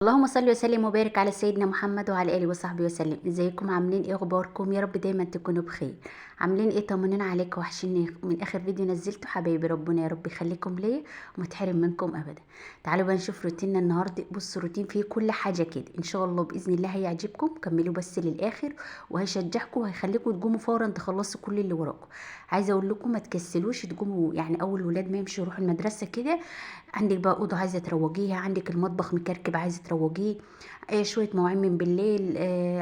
اللهم صل وسلم وبارك على سيدنا محمد وعلى اله وصحبه وسلم. ازيكم؟ عاملين ايه؟ اخباركم؟ يا رب دايما تكونوا بخير. عاملين ايه؟ طمنين عليكم، وحشني من اخر فيديو نزلته. حبايبي ربنا يا رب يخليكم ليا وما تحرم منكم ابدا. تعالوا بقى نشوف روتيننا النهارده. بصوا، روتين فيه كل حاجه كده، ان شاء الله باذن الله هيعجبكم. كملوا بس للاخر وهيشجعكم وهيخليكم تقوموا فورا تخلصوا كل اللي وراكم. عايزه اقول لكم ما تكسلوش تقوموا، يعني اول ولاد ما يمشوا يروحوا المدرسه كده عندك بقى اوضه عايزه تروجيها، عندك المطبخ مكركب عايزه تروجيه، شويه مواعين من بالليل،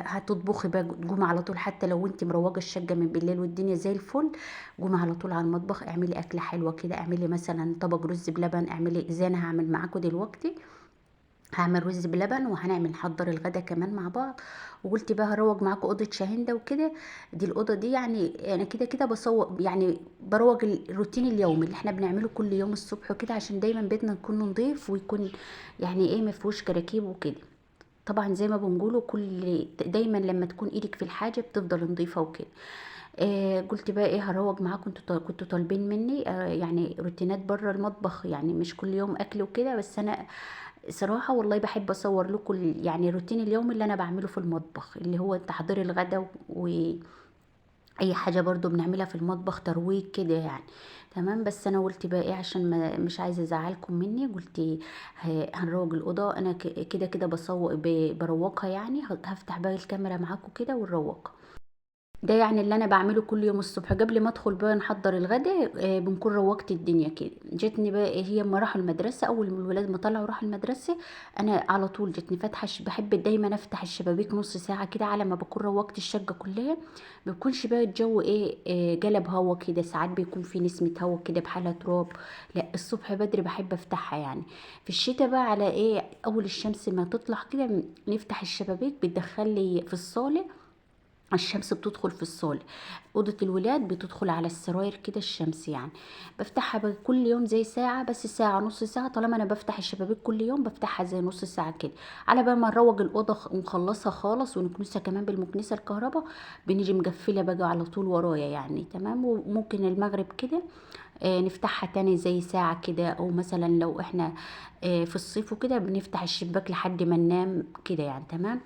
هتطبخي بقى تقومي على طول. حتى لو انت مروجه الشقه من بالليل والدنيا زي الفل، قومي على طول على المطبخ، اعملي اكله حلوه كده. اعملي مثلا طبق رز بلبن، اعملي زي انا هعمل معاكم دلوقتي. هعمل رز بلبن وهنعمل نحضر الغدا كمان مع بعض. وقلت بقى هروج معاكم اوضه شاهندة وكده. دي الاوضه دي يعني انا كده كده بصور، يعني بروج الروتين اليومي اللي احنا بنعمله كل يوم الصبح وكده، عشان دايما بيتنا يكون نضيف ويكون يعني ايه ما فيهوش كراكيب وكده. طبعا زي ما بنقوله كل دايما لما تكون ايدك في الحاجه بتفضل نظيفه وكده. قلت بقى ايه هروج معاكم. كنتوا طالبين مني يعني روتينات بره المطبخ، يعني مش كل يوم اكل وكده، بس انا صراحه والله بحب اصور لكم يعني روتين اليوم اللي انا بعمله في المطبخ، اللي هو تحضير الغدا اي حاجه برضو بنعملها في المطبخ ترويج كده يعني. تمام. بس انا قلت بقى ايه عشان ما مش عايزه ازعلكم مني، قلت هنروج الاوضه. انا كده كده بصور بروقها، يعني هفتح بقى الكاميرا معاكم كده ونروقها. ده يعني اللي انا بعمله كل يوم الصبح قبل ما ادخل بقى نحضر الغدا. بنكون روقت الدنيا كده. جتني بقى إيه هي اما راحوا المدرسه، اول ما الولاد ما طلعوا راحوا المدرسه، انا على طول جتني فاتحه بحب دايما افتح الشبابيك نص ساعه كده على ما بكون روقت الشقه كلها. بيكونش بقى الجو ايه جلب هوا كده، ساعات بيكون في نسمه هوا كده بحالة تراب. لا الصبح بدري بحب افتحها يعني. في الشتاء بقى على ايه اول الشمس ما تطلع كده نفتح الشبابيك، بتدخل لي في الصاله. الشمس بتدخل في الصالة. أوضة الولاد بتدخل على السراير كده الشمس يعني. بفتحها بقى كل يوم زي ساعة، بس ساعة نص ساعة. طالما أنا بفتح الشبابيك كل يوم بفتحها زي نص ساعة كده. على بقى ما نروج الأوضة ونخلصها خالص ونكنسها كمان بالمكنسة الكهرباء، بنيجي مقفلة بقى على طول ورايا يعني. تمام. وممكن المغرب كده نفتحها تاني زي ساعة كده، أو مثلا لو احنا في الصيف وكده بنفتح الشباك لحد ما ننام كده يعني. تمام.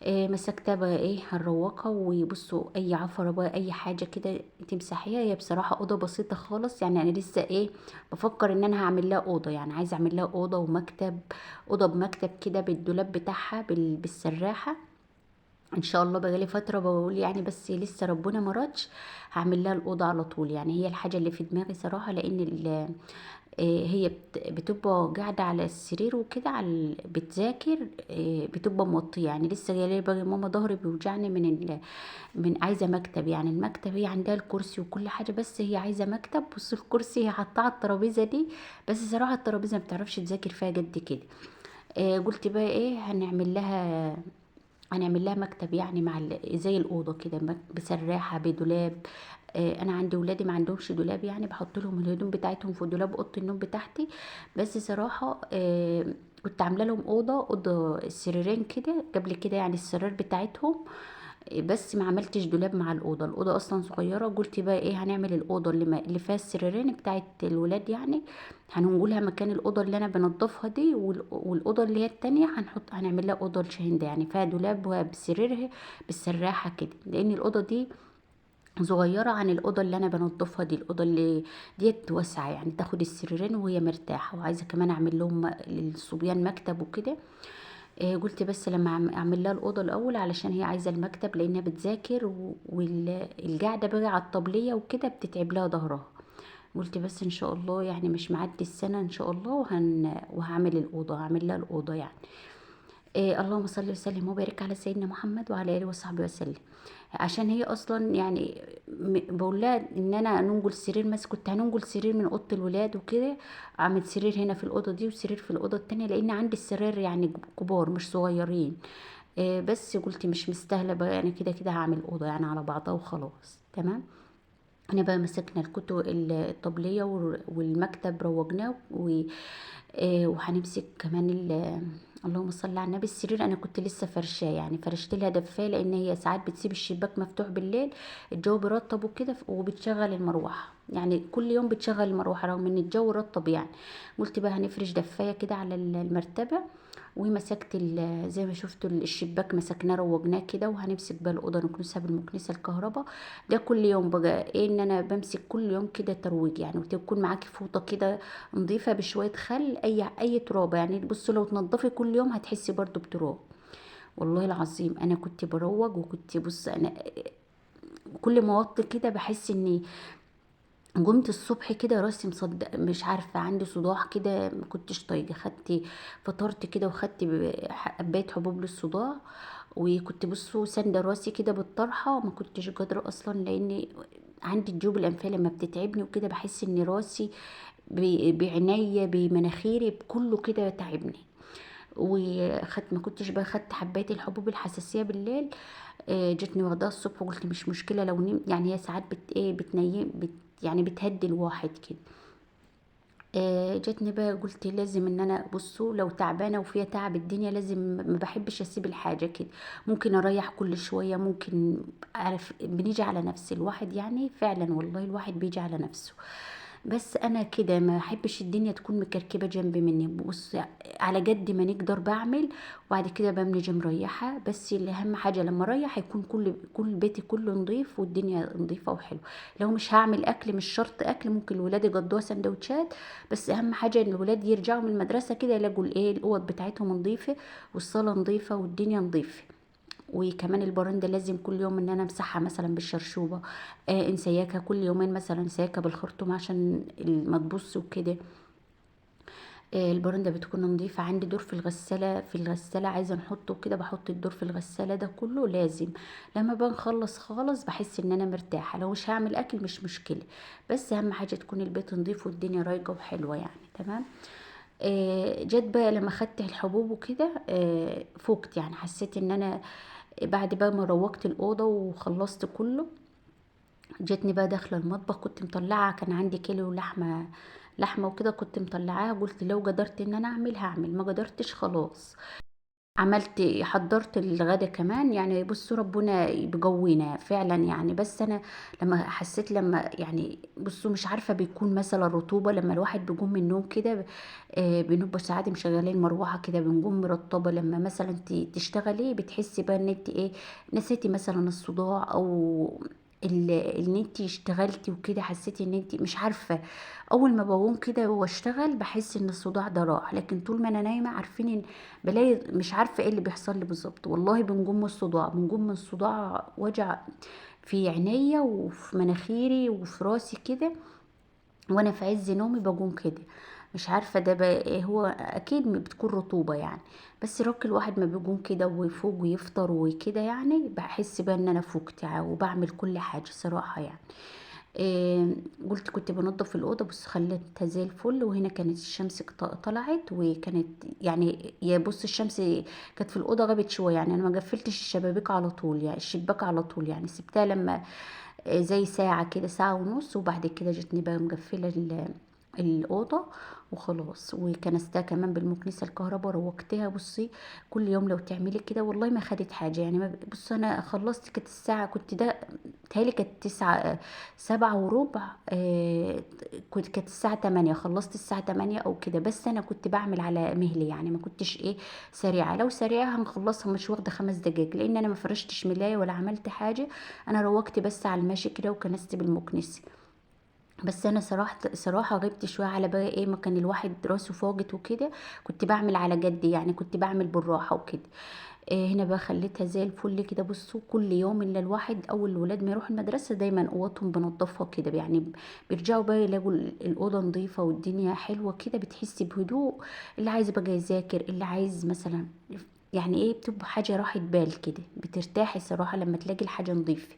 مسكتها بقى ايه هنروقها. وبصوا اي عفرة بقى اي حاجة كده تمسحيها. هي بصراحة اوضة بسيطة خالص يعني. انا لسه ايه بفكر ان انا هعمل لها اوضة، يعني عايزة اعمل لها اوضة ومكتب. اوضة بمكتب كده بالدولاب بتاعها بالسراحة. ان شاء الله بقالي فترة بقول يعني، بس لسه ربنا مرادش. هعمل لها الاوضة على طول يعني. هي الحاجة اللي في دماغي صراحة، لان هي بتبقى قاعدة على السرير وكده بتذاكر. بتبقى موطية يعني. لسه جايه بقى ماما ظهري بيوجعني من عايزة مكتب يعني. المكتب هي عندها الكرسي وكل حاجة، بس هي عايزة مكتب. بص الكرسي هي حاطاه على الترابيزة دي، بس صراحة الترابيزة ما بتعرفش تذاكر فيها قد كده. قلت بقى ايه هنعمل لها مكتب يعني مع زي الاوضه كده، بسراحه بدولاب. انا عندي ولادي ما عندهمش دولاب يعني، بحط لهم الهدوم بتاعتهم في دولاب اوضه النوم بتاعتي. بس صراحه كنت عامله لهم اوضه السريرين كده قبل كده يعني، السرير بتاعتهم. بس ما عملتش دولاب مع الاوضه اصلا صغيره. قلت بقى ايه هنعمل الاوضه اللي فيها السريرين بتاعت الولاد يعني. هنقولها مكان الاوضه اللي انا بنضفها دي، والاوضه اللي هي التانية هنعمل لها اوضه لشاهندة يعني، فيها دولاب بسريرها بالسراحه كده. لان الاوضه دي صغيره عن الاوضه اللي انا بنضفها دي. الاوضه اللي ديت واسعه يعني تاخد السريرين وهي مرتاحه. وعايزه كمان اعمل لهم للصبيان مكتب وكده. قلت بس لما اعمل لها الاوضه الاول، علشان هي عايزه المكتب لانها بتذاكر، والقعده بقى على الطبليه وكده بتتعب لها ظهرها. قلت بس ان شاء الله يعني مش معدي السنه ان شاء الله، وهعمل الاوضه، هعمل لها الاوضه يعني. اللهم صل وسلم وبارك على سيدنا محمد وعلى اله وصحبه وسلم. عشان هي اصلا يعني بقول لها ان انا ننقل سرير، بس كنت هننقل سرير من اوضه الولاد وكده. اعمل سرير هنا في الاوضه دي وسرير في الاوضه التانية، لان عندي السرير يعني كبار مش صغيرين. بس قلت مش مستاهله بقى، انا كده كده هعمل اوضه يعني على بعضها وخلاص. تمام. انا بقى مسكنا الكتب الطبليه والمكتب روجناه وهنمسك كمان اللهم صل على النبي. السرير انا كنت لسه فرشاه يعني، فرشت لها دفاه، لان هي ساعات بتسيب الشباك مفتوح بالليل الجو بيرطب وكده، وبتشغل المروحه يعني. كل يوم بتشغل المروحه رغم ان الجو رطب يعني. قلت بقى هنفرش دفايه كده على المرتبه. ومسكت زي ما شفتوا الشباك مسكناه روجناه كده، وهنمسك بقى الاوضه نكنسها بالمكنسه الكهرباء. ده كل يوم بقى ايه، ان انا بمسك كل يوم كده ترويج يعني، وتكون معاكي فوطه كده نظيفه بشويه خل، اي ترابه يعني. بصوا لو تنضفي كل يوم هتحسي برضو بتراب. والله العظيم انا كنت بروج، وكنت بص انا كل ما اوطي كده بحس اني قمت الصبح كده راسي مصدق، مش عارفه عندي صداع كده، ما كنتش طايقه. خدت فطرت كده، وخدت حبايه حبوب للصداع، وكنت بصوا ساندة راسي كده بالطرحه، وما كنتش قادره اصلا، لان عندي الجيوب الانفيه لما بتتعبني وكده بحس ان راسي بعينيا بمناخيري بكله كده تعبني. وخدت، ما كنتش بقى خدت حبايه الحبوب الحساسيه بالليل. جتني واخداها الصبح، وقلت مش مشكله لو نمت يعني، هي ساعات بتنيم يعني بتهدي الواحد كده. جاتني بقى قلت لازم ان انا بصوا لو تعبانه وفيها تعب الدنيا لازم، ما بحبش اسيب الحاجه كده. ممكن اريح كل شويه، ممكن عارف بنيجي على نفس الواحد يعني، فعلا والله الواحد بيجي على نفسه. بس انا كده ما احبش الدنيا تكون مكركبه جنب مني. بص، على قد ما نقدر بعمل، وبعد كده بنيجي مريحه. بس اللي اهم حاجه لما اريح يكون كل بيتي كله نظيف والدنيا نظيفه وحلوه. لو مش هعمل اكل، مش شرط اكل، ممكن الولاد يقضوها سندوتشات. بس اهم حاجه ان الولاد يرجعوا من المدرسه كده يلاقوا الاوض بتاعتهم نظيفه، والصاله نظيفه، والدنيا نظيفه. وكمان البرندة لازم كل يوم ان انا امسحها مثلا بالشرشوبة. انسياكها كل يومين مثلا، انسياكها بالخرطوم عشان ما تبص وكده. البرندة بتكون نظيفة. عندي دور في الغسالة عايزة نحطه كده، بحط الدور في الغسالة ده كله لازم. لما بنخلص خالص بحس ان انا مرتاحة. لو مش هعمل اكل مش مشكلة، بس اهم حاجة تكون البيت نظيف والدنيا رايقة وحلوة يعني. تمام. جت بقى لما خدت الحبوب وكده، فوقت يعني، حسيت ان انا بعد بقى ما روقت الأوضة وخلصت كله، جتني بقى داخلة المطبخ. كنت مطلعة، كان عندي كيلو لحمة وكده، كنت مطلعاها. قلت لو قدرت ان انا هعمل، ما قدرتش خلاص. حضرت الغدا كمان يعني. بصوا ربنا بيقوينا فعلا يعني. بس انا لما حسيت، لما يعني بصوا مش عارفه، بيكون مثلا رطوبه لما الواحد بيقوم من النوم كده. بنبقى ساعات مشغلين مروحه كده، بنقوم مرطبه. لما مثلا تشتغلي بتحسي بقى ان انت ايه، نسيتي مثلا الصداع، او ان انت اشتغلتي وكده، حسيتي ان انت مش عارفه. اول ما بقوم كده واشتغل بحس ان الصداع ده راح، لكن طول ما انا نايمه عارفين ان بلاقي مش عارفه ايه اللي بيحصل لي بالظبط. والله بنقوم من الصداع وجع في عينيا وفي مناخيري وفي راسي كده، وانا في عز نومي بقوم كده. مش عارفه ده بقى ايه هو، اكيد بتكون رطوبه يعني. بس الواحد ما بيقوم كده ويفوق ويفطر وكده يعني، بحس بقى ان انا فوقت يعني، وبعمل كل حاجه صراحه يعني. إيه، قلت كنت بنضف الأوضة، بس خليتها زي الفل. وهنا كانت الشمس طلعت، وكانت يعني، يا بص الشمس كانت في الأوضة غابت شوية يعني. أنا ما قفلتش الشبابيك على طول يعني، الشباك على طول يعني، سبتها لما زي ساعة كده، ساعة ونص. وبعد كده جتني بقى مقفلة الأوضة وخلاص. وكنستها كمان بالمكنسة الكهرباء روقتها. بصي كل يوم لو تعملي كده والله ما خدت حاجة يعني. ما بص أنا خلصت كانت الساعة، كنت ده بتهيألي كانت 7:15. كانت الساعة 8، خلصت الساعة 8 أو كده. بس أنا كنت بعمل على مهلي يعني، ما كنتش إيه سريعة. لو سريعة هنخلصها مش واخدة 5 دقايق، لأن أنا ما فرشتش ملاية ولا عملت حاجة. أنا روقت بس على الماشي كده، وكنست بالمكنسة. بس انا صراحه غبت شويه على بقى ايه، ما كان الواحد راسه فاجت وكده. كنت بعمل على جد يعني، كنت بعمل بالراحه وكده. إيه، هنا بقى خليتها زي الفل كده. بصوا كل يوم الا الواحد اول الولاد ما يروحوا المدرسه دايما اوضتهم بنضفها كده يعني. بيرجعوا بقى يلاقوا الاوضه نظيفه والدنيا حلوه كده، بتحسي بهدوء. اللي عايز بقى يذاكر، اللي عايز مثلا يعني ايه، بتبقى حاجه راحه بال كده، بترتاحي صراحه لما تلاقي الحاجه نظيفه.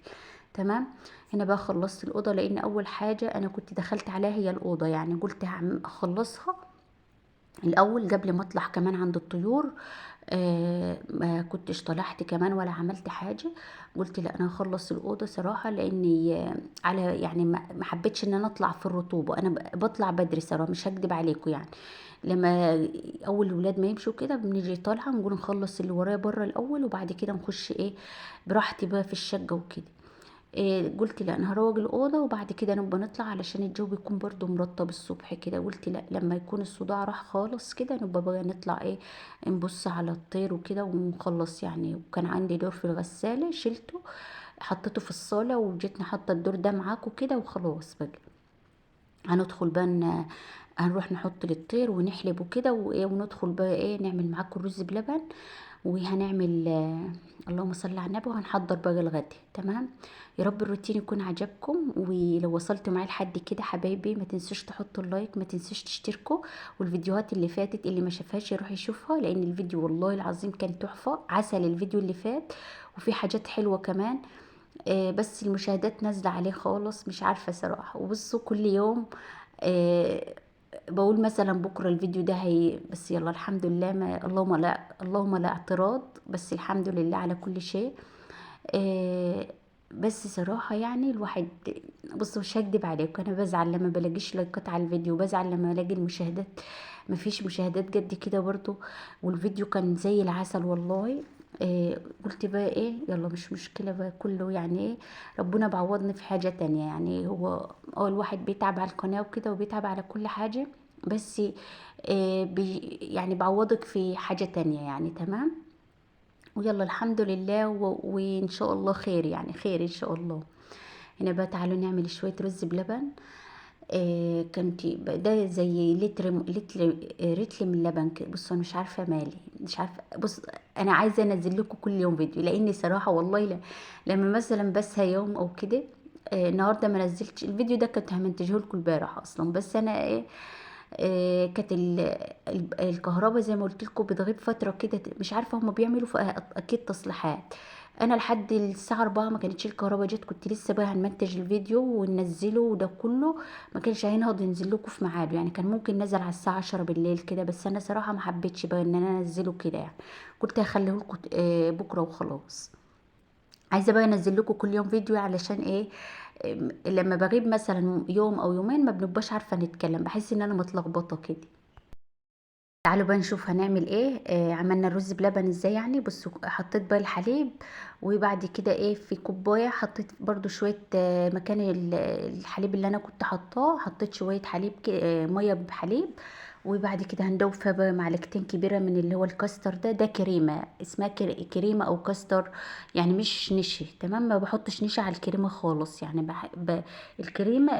تمام. هنا بقى خلصت الاوضه، لان اول حاجه انا كنت دخلت عليها هي الاوضه يعني. قلت اخلصها الاول قبل ما اطلع كمان عند الطيور. ما كنتش طلعت كمان ولا عملت حاجه. قلت لا، انا هخلص الاوضه صراحه، لاني على يعني ما حبيتش ان انا اطلع في الرطوبه. انا بطلع بدري صراحه، مش هكدب عليكم يعني. لما اول الولاد ما يمشوا كده بنيجي طالعه، نقول نخلص اللي ورايا بره الاول، وبعد كده نخش ايه براحتي بقى في الشقه وكده. قلت لا انا هروج الاوضه وبعد كده نبقى نطلع علشان الجو بيكون برضو مرطب الصبح كده. قلت لا لما يكون الصداع راح خالص كده نبقى بقى نطلع ايه، نبص على الطير وكده ونخلص يعني. وكان عندي دور في الغساله شلته حطيته في الصاله وجيتني حاطه الدور ده معاكم كده وخلاص بقى. هندخل بقى هنروح نحط للطير ونحلب وكده وايه، وندخل بقى ايه نعمل معاكم الرز بلبن. وهنعمل اللهم صل على النبي، وهنحضر بقى الغدا. تمام. يا رب الروتين يكون عجبكم، ولو وصلتوا معايا لحد كده حبايبي ما تنسوش تحطوا اللايك، ما تنسوش تشتركوا. والفيديوهات اللي فاتت اللي ما شافهاش يروح يشوفها، لان الفيديو والله العظيم كان تحفة عسل الفيديو اللي فات. وفي حاجات حلوة كمان. بس المشاهدات نازلة عليه خالص مش عارفة صراحة. وبصوا كل يوم آه بقول مثلا بكرة الفيديو ده هي، بس يلا الحمد لله، ما اللهم لا اعتراض، بس الحمد لله على كل شيء. آه بس صراحة يعني الواحد، بصوا مش هكدب عليكم، انا بزعل لما بلاقيش لايكات على الفيديو، بزعل لما الاقي المشاهدات مفيش مشاهدات قد كده برضو. والفيديو كان زي العسل والله. قلت بقى ايه يلا مش مشكلة بقى كله يعني ايه، ربنا بعوضني في حاجة تانية يعني. هو الواحد بيتعب على القناة وكده وبيتعب على كل حاجة، بس يعني بعوضك في حاجة تانية يعني. تمام. ويلا الحمد لله وان شاء الله خير يعني، خير ان شاء الله. هنا بقى تعالوا نعمل شوية رز بلبن. كنت ده زي رتل من اللبن كده. بصوا انا مش عارفه مالي، مش عارفه. بص انا عايزه انزل لكم كل يوم فيديو، لاني صراحه والله لا لما مثلا بس يوم او كده. النهارده ما نزلتش الفيديو ده، كنت همنتجه لكم البارح اصلا، بس انا ايه، كانت الكهرباء زي ما قلت لكم بتغيب فتره كده، مش عارفه هما بيعملوا في اكيد تصليحات. انا لحد الساعه 4 ما كانتش الكهرباء جت، كنت لسه بقى هنمنتج الفيديو وننزله وده كله. ما كانش هينهض ينزل لكم في ميعاده يعني، كان ممكن نزل على الساعه 10 بالليل كده، بس انا صراحه ما حبيتش بقى ان انا انزله كده يعني. قلت هخليه لكم بكره وخلاص. عايزه بقى انزل لكم كل يوم فيديو علشان ايه، لما بغيب مثلا يوم او يومين ما بنبقاش عارفه نتكلم، بحس ان انا متلخبطه كده. تعالوا بقى نشوف هنعمل ايه. عملنا الرز بلبن ازاي يعني. بصوا حطيت بقى الحليب، وبعد كده ايه في كوبايه حطيت برضو شويه مكان الحليب اللي انا كنت حطاه، حطيت شويه حليب ميه بحليب. وبعد كده هندوب فيها بقى معلقتين كبيره من اللي هو الكاستر ده كريمه اسمها كريمه او كاستر يعني، مش نشا. تمام. ما بحطش نشا على الكريمه خالص يعني. الكريمه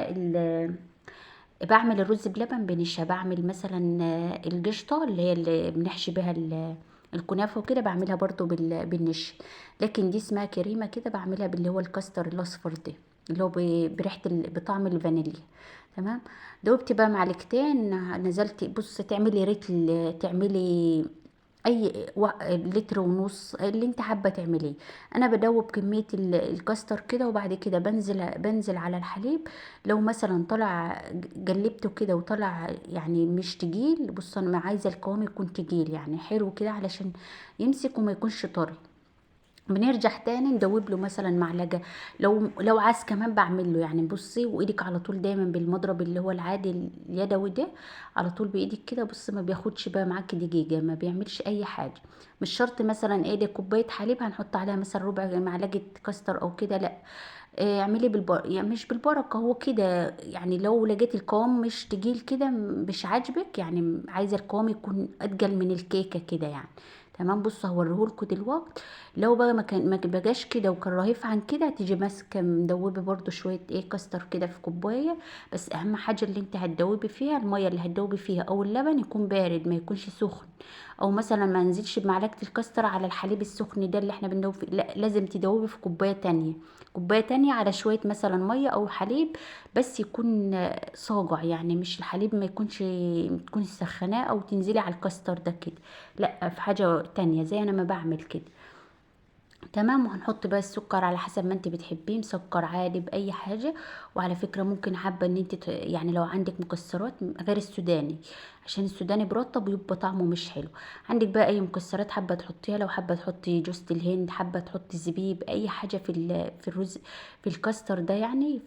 بعمل الرز بلبن بنشا. بعمل مثلا القشطة اللي هي اللي بنحشي بيها الكنافة وكده، بعملها برضو بالنشا. لكن دي اسمها كريمة كده، بعملها باللي هو الكاستر الأصفر ده، اللي هو بريحة بطعم الفانيليا. تمام. دوبتي بقى معلقتين، نزلت. بص تعملي ريتل، تعملي اي لتر ونص اللي انت حابه تعمليه. انا بدوب كميه الكاستر كده، وبعد كده بنزل على الحليب. لو مثلا طلع جلبته كده وطلع يعني مش تقيل، بص انا عايزه القوام يكون تقيل يعني حلو كده علشان يمسك وما يكونش طري. بنرجع تاني ندوب له مثلا معلقه. لو عايز كمان بعمل له يعني. بصي وايدك على طول دايما بالمضرب اللي هو العادي اليدوي ده، على طول بايدك كده. بص ما بياخدش بقى معاكي دقيقه، ما بيعملش اي حاجه. مش شرط مثلا ايه ده كوبايه حليب هنحط عليها مثلا ربع معلقه كاستر او كده، لا. اعملي يعني مش بالبركه، هو كده يعني. لو لقيت القوام مش تقيل كده مش عاجبك يعني، عايزه القوام يكون اتقل من الكيكه كده يعني. تمام. بصوا هوريهولكوا دلوقتي. لو بقى ما بقاش كده وكان رهيف عن كده، هتيجي ماسكه مدوبه برضو شويه ايه كاستر كده في كوبايه. بس اهم حاجه اللي انت هتدوبي فيها الميه اللي هتدوبي فيها او اللبن يكون بارد ما يكونش سخن. او مثلا ما نزلش بمعلقه الكاستر على الحليب السخن ده اللي احنا بندوب فيه، لا لازم تدوبي في كوبايه تانية. كوبايه تانية على شويه مثلا ميه او حليب، بس يكون صاجع يعني، مش الحليب ما يكونش تكون سخناه او تنزلي على الكاستر ده كده، لا في حاجه تانية زي انا ما بعمل كده. تمام. وهنحط بقى السكر على حسب ما انت بتحبيه، مسكر عادي باي حاجه. وعلى فكره ممكن حابه ان انت يعني لو عندك مكسرات غير السوداني، عشان السوداني برطب ويبقى طعمه مش حلو. عندك بقى اي مكسرات حابه تحطيها، لو حابه تحطي جوز الهند، حابه تحطي زبيب، اي حاجه في الرز في الكاستر ده يعني.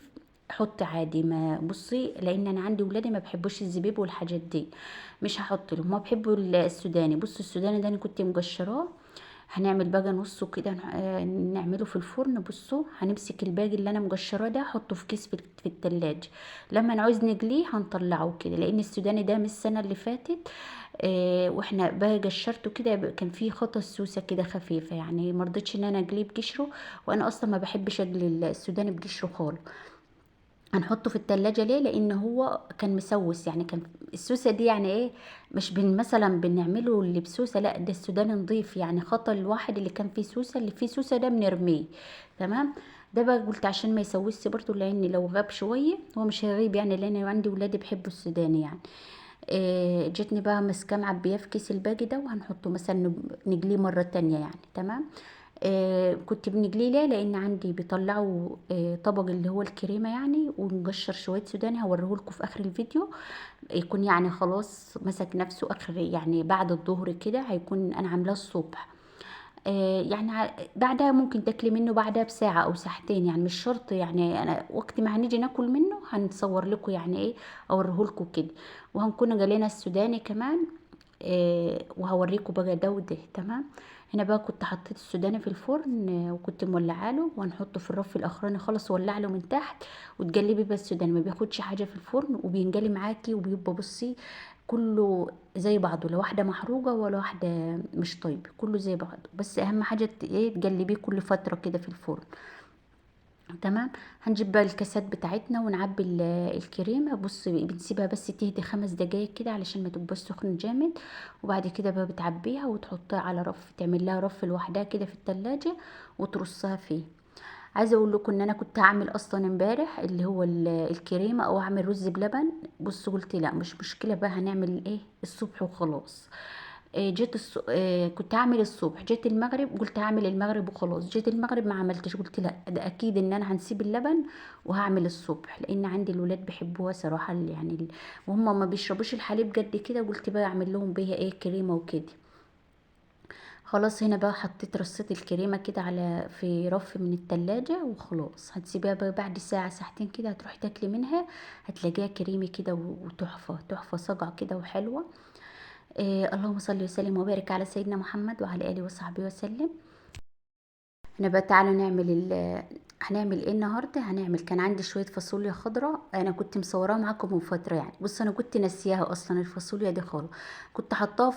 حطي عادي. ما بصي لان انا عندي ولادي ما بحبوش الزبيب والحاجات دي، مش هحط لهم. ما بحبوا السوداني. بصوا السوداني ده انا كنت مقشراه، هنعمل بقى نصه كده نعمله في الفرن. بصوا هنمسك الباقي اللي انا مقشراه ده احطه في كيس في التلاجة. لما نعوز نجليه هنطلعه كده، لان السوداني ده من السنه اللي فاتت. واحنا بقى قشرته كده كان فيه خطة سوسة كده خفيفة، يعني مرضتش ان انا اجليه بقشره، وانا اصلا ما بحبش اجلي السوداني بقشره خالص. هنحطه في التلاجة ليه؟ لان هو كان مسوس، يعني كان السوسة دي يعني ايه، مش مثلا بنعمله اللي بسوسة، لا ده السوداني نضيف، يعني خطأ الواحد اللي كان فيه سوسة، اللي فيه سوسة ده بنرميه. تمام. ده بقى قلت عشان ما يسوسش برضه، لان لو غاب شوية هو مش هيغيب يعني، لان عندي ولادي بيحبوا السوداني يعني. جتني بقى ماسكاه معبياه في كيس الباقي ده، وهنحطه مثلا نجليه مرة تانية يعني. تمام. كنت بنجليه ليه؟ لان عندي بيطلعوا طبق اللي هو الكريمه يعني، ونقشر شويه سوداني هوريهولكوا في اخر الفيديو. يكون يعني خلاص مسك نفسه اخر يعني بعد الظهر كده، هيكون انا عاملاه الصبح. يعني بعدها ممكن تاكلي منه بعدها بساعة او ساعتين، يعني مش شرط يعني، انا وقت ما هنيجي ناكل منه هنصور لكم يعني ايه، اوريهولكوا كده. وهنكون جالينا السوداني كمان. وهوريكم بقى ده وده. تمام. هنا بقى كنت حطيت السوداني في الفرن، وكنت مولعه له، وهنحطه في الرف الاخراني خالص، ولع له من تحت. وتقلبي بس السوداني ما بياخدش حاجه في الفرن، وبينجلي معاكي، وبيبقى بصي كله زي بعضه، لا واحده محروقه ولا واحده مش طيب، كله زي بعضه. بس اهم حاجه ايه، تقلبيه كل فتره كده في الفرن. تمام. هنجيب بقى الكاسات بتاعتنا ونعبي الكريمه. بص بنسيبها بس تهدي 5 دقايق كده علشان ما تبقاش سخن جامد. وبعد كده بقى بتعبيها وتحطها على رف، تعمل لها رف لوحدها كده في التلاجة، وترصها فيه. عايزه اقول لكم ان انا كنت هعمل اصلا امبارح اللي هو الكريمه، او اعمل رز بلبن. بص قلت لا مش مشكله بقى، هنعمل ايه الصبح وخلاص. كنت هعمل الصبح، جيت المغرب قلت هعمل المغرب وخلاص، جيت المغرب ما عملتش، قلت لا ده اكيد ان انا هنسيب اللبن وهعمل الصبح، لان عندي الولاد بيحبوها صراحه يعني وهم ما بيشربوش الحليب قد كده، قلت بقى اعمل لهم بيها ايه كريمه وكده. خلاص هنا بقى حطيت رصيت الكريمه كده على في رف من التلاجة، وخلاص هتسيبها بقى بعد ساعه ساعتين كده هتروحي تاكلي منها، هتلاقيها كريمي كده وتحفه تحفه صاجعه كده وحلوه. اللهم صل وسلم وبارك على سيدنا محمد وعلى اله وصحبه وسلم. هنا بقى تعالوا نعمل هنعمل ايه النهارده. هنعمل، كان عندي شويه فاصوليا خضراء، انا كنت مصوراها معاكم من فتره يعني. بص انا كنت ناسياها اصلا الفاصوليا دي خالص، كنت حطاها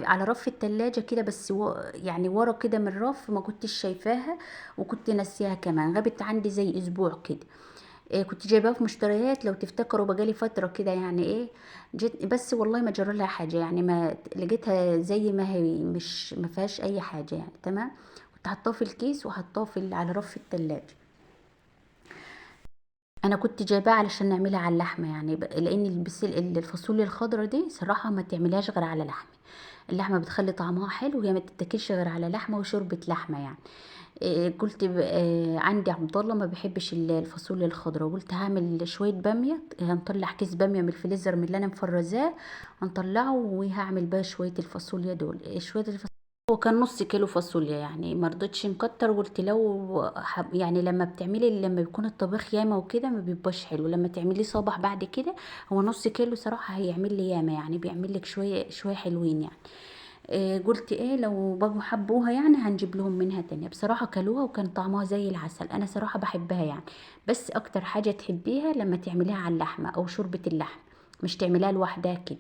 على رف التلاجة كده، بس يعني ورا كده من الرف ما كنتش شايفاها، وكنت ناسياها كمان، غابت عندي زي اسبوع كده. كنت جايباها في مشتريات لو تفتكروا، بقالي فترة كده يعني ايه، جيت بس والله ما جرى لها حاجة يعني، ما لقيتها زي ما هي، مش ما فيهاش اي حاجة يعني. تمام. كنت حطاه في الكيس وحطاه على رف التلاجة. انا كنت جايباه علشان نعملها على اللحمة يعني، لان الفاصوليا الخضرا دي صراحة ما تعملهاش غير على لحمة. اللحمة بتخلي طعمها حلو، وهي ما تتاكلش غير على لحمة وشوربة لحمة يعني. قلت عندي عبد الله ما بيحبش الفاصوليا الخضراء، قلت هعمل شويه باميه، هنطلع كيس باميه من الفريزر من اللي انا مفرزاه، هنطلعه وهعمل بقى شويه الفاصوليا دول، شويه الفاصوليا. هو كان نص كيلو فاصوليا يعني، ما رضيتش نكتر، قلت لو يعني لما بتعملي، لما بيكون الطبيخ ياما وكده ما بيبقاش حلو، لما تعمليه صبح بعد كده. هو نص كيلو صراحه هيعمل لي ياما يعني، بيعمل لك شويه شويه حلوين يعني. قلت ايه لو بقوا حبوها يعني هنجيب لهم منها تانية. بصراحة كلوها وكان طعمها زي العسل، انا صراحة بحبها يعني. بس اكتر حاجة تحبيها لما تعمليها على اللحمة او شوربة اللحم، مش تعمليها لوحدها كده،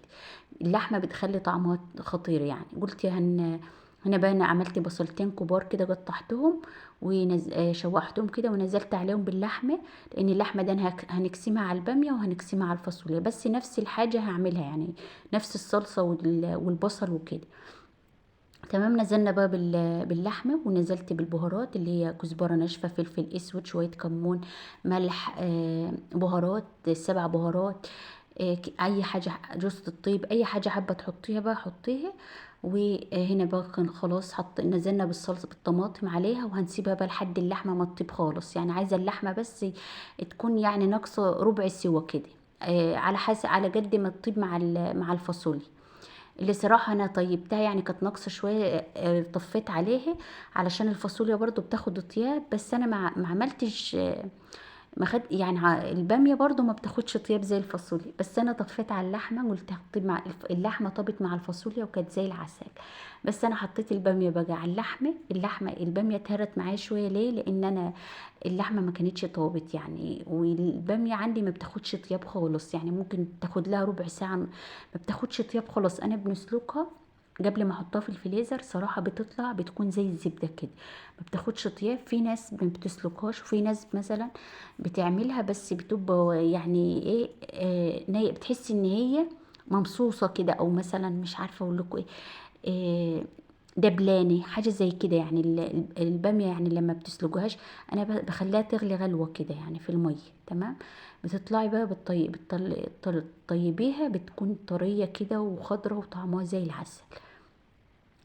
اللحمة بتخلي طعمها خطير يعني. قلت هنا بقى انا عملت بصلتين كبار كده قطعتهم، شوحتهم كده ونزلت عليهم باللحمة، لان اللحمة ده هنقسمها على البامية وهنقسمها على الفاصوليا، بس نفس الحاجة هعملها يعني، نفس الصلصة والبصل وكده. تمام. نزلنا بقى باللحمة، ونزلت بالبهارات اللي هي كزبرة ناشفة، فلفل اسود، شوية كمون، ملح، بهارات 7 بهارات. اي حاجة، جوزة الطيب، اي حاجة حابة تحطيها بقى حطيها. وهنا بقى كان خلاص نزلنا بالصلصة بالطماطم عليها، وهنسيبها بقى لحد اللحمة ما تطيب خالص يعني، عايزة اللحمة بس تكون يعني ناقصة ربع سوا كده. على حسب على قد ما تطيب مع الفاصوليا. اللي صراحة انا طيبتها يعني، كانت ناقصة شوية، طفيت عليها علشان الفاصوليا برضو بتاخد اطياب، بس انا ما عملتش ما خد يعني الباميه برضو ما بتاخدش طياب زي الفاصوليا، بس انا طفيت على اللحمه، قلت هطيب مع اللحمه طابت مع الفاصوليا وكانت زي العسل. بس انا حطيت الباميه بقى على اللحمه الباميه اتهرت معايا شويه. ليه؟ لان انا اللحمه ما كانتش طابت يعني، والباميه عندي ما بتاخدش طياب خالص، يعني ممكن تاخد لها ربع ساعه ما بتاخدش طياب خالص. انا بنسلقها قبل ما احطها في الفريزر صراحه بتطلع بتكون زي الزبده كده، ما بتاخدش طياب. في ناس ما بتسلقهاش، وفي ناس مثلا بتعملها بس بتبقى يعني ايه، بتحس ان هي ممصوصه كده، او مثلا مش عارفه اقول لكم ايه، آه دبلاني حاجه زي كده يعني. الباميه يعني لما بتسلقوهاش، انا بخليها تغلي غلوه كده يعني في الميه. تمام. بتطلعي بقى بتطيبيها، بتكون طريه كده وخضره وطعمها زي العسل.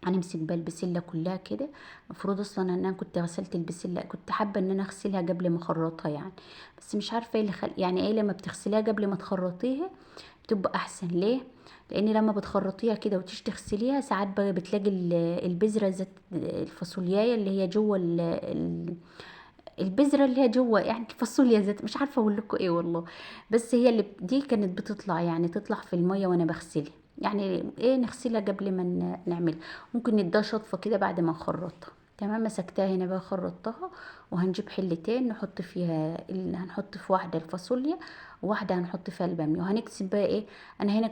هنمسك بقى البسله كلها كده. المفروض اصلا ان انا كنت غسلت البسله، كنت حابه ان انا اغسلها قبل ما اخرطها يعني، بس مش عارفه ايه اللي يعني ايه لما بتغسليها قبل ما تخرطيها بتبقى احسن. ليه؟ لان لما بتخرطيها كده وتيجي تغسليها ساعات بقى بتلاقي البذره ذات الفاصوليايه اللي هي جوه البذره اللي هي جوه يعني الفاصوليا ذات، مش عارفه اقول لكم ايه والله. بس هي اللي دي كانت بتطلع يعني تطلع في الميه وانا بغسلها. يعني ايه، نغسلها قبل ما نعملها. ممكن نديها شطفه كده بعد ما نخرطها. تمام. مسكتها هنا بقى خرطتها، وهنجيب حلتين نحط فيها هنحط في واحده الفاصوليا، وواحده هنحط فيها الباميه، وهنكسب بقى ايه. انا هنا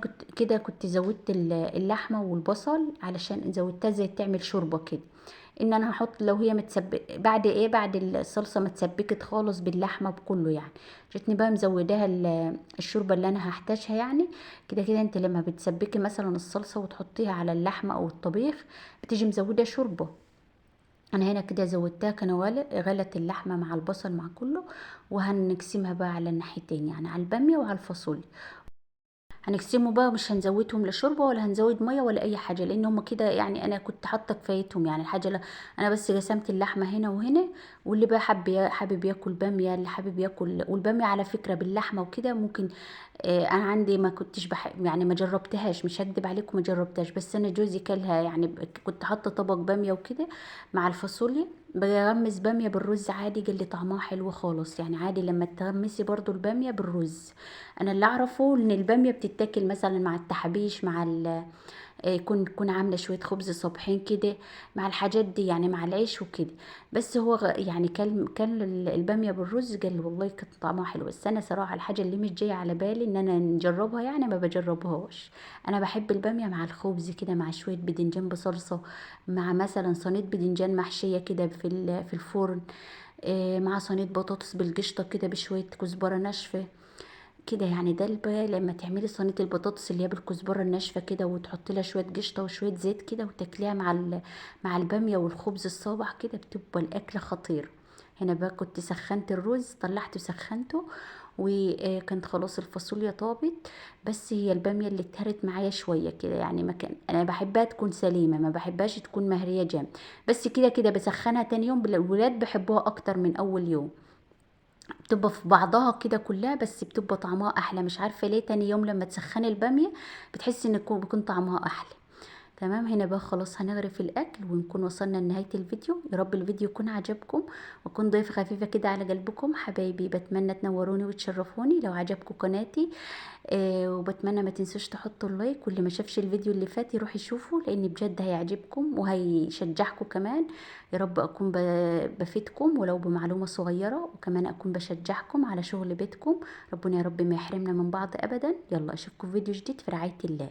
كنت زودت اللحمه والبصل علشان زودتها زي تعمل شوربه كده. ان انا هحط لو هي متسبك بعد ايه، بعد الصلصه ما اتسبكت خالص باللحمه بكله يعني، جتني بقى مزوداها الشوربه اللي انا هحتاجها يعني. كده كده انت لما بتسبكي مثلا الصلصه وتحطيها على اللحمه او الطبيخ بتيجي مزوده شوربه. انا هنا كده زودتها، كان غلت اللحمه مع البصل مع كله. وهنقسمها بقى على الناحيتين يعني على الباميه وعلى الفاصوليا. هنقسمه بقى، مش هنزودهم لا شوربه ولا هنزود ميه ولا اي حاجه، لان هم كده يعني انا كنت حاطه كفايتهم يعني الحاجه. لا، انا بس قسمت اللحمه هنا وهنا. واللي بقى حابب ياكل باميه، اللي حابب ياكل. والباميه على فكره باللحمه وكده ممكن. انا عندي ما كنتش يعني ما جربتهاش، مش هكدب عليكم ما جربتهاش، بس انا جوزي كلها يعني كنت حاطه طبق باميه وكده مع الفاصوليا. بغمس باميه بالرز عادي، قال لي طعمها حلو خالص يعني، عادي لما تغمسي برضو الباميه بالرز. انا اللي اعرفه ان الباميه بتتاكل مثلا مع التحبيش، مع يكون عامله شويه خبز صبحين كده مع الحاجات دي يعني، مع العيش وكده. بس هو يعني كان الباميه بالرز، قال لي والله كانت طعمها حلو. بس انا صراحه الحاجه اللي مش جايه على بالي ان انا نجربها يعني ما بجربهاش. انا بحب الباميه مع الخبز كده، مع شويه بدنجان بصلصه، مع مثلا صينيه بدنجان محشيه كده في الفرن، مع صينيه بطاطس بالقشطه كده بشويه كزبره ناشفه كده يعني. ده لما تعملي صينيه البطاطس اللي هي بالكزبره الناشفه كده، وتحطي لها شويه قشطه وشويه زيت كده، وتاكليها مع الباميه والخبز الصابح كده، بتبقى الاكله خطيره. هنا بقى كنت سخنت الرز، طلعته سخنته، وكانت خلاص الفاصوليا طابت. بس هي الباميه اللي اتهرت معايا شويه كده يعني، ما كان انا بحبها تكون سليمه، ما بحبهاش تكون مهريه جامد. بس كده كده بسخنها تاني يوم، الولاد بيحبوها اكتر من اول يوم. بتبقى في بعضها كده كلها، بس بتبقى طعمها احلى. مش عارفه ليه تاني يوم لما تسخني الباميه بتحسي ان بيكون طعمها احلى. تمام. هنا بقى خلاص هنغرف الاكل ونكون وصلنا لنهايه الفيديو. يا رب الفيديو يكون عجبكم، وكون ضيف خفيفه كده على قلبكم حبايبي. بتمنى تنوروني وتشرفوني لو عجبكم قناتي. وبتمنى ما تنسوش تحطوا اللايك، واللي ما شافش الفيديو اللي فات يروح يشوفه، لان بجد هيعجبكم وهيشجعكم كمان. يا رب اكون بفيدكم ولو بمعلومة صغيرة، وكمان اكون بشجعكم على شغل بيتكم. ربنا يا رب ما يحرمنا من بعض ابدا. يلا اشوفكم في فيديو جديد في رعاية الله.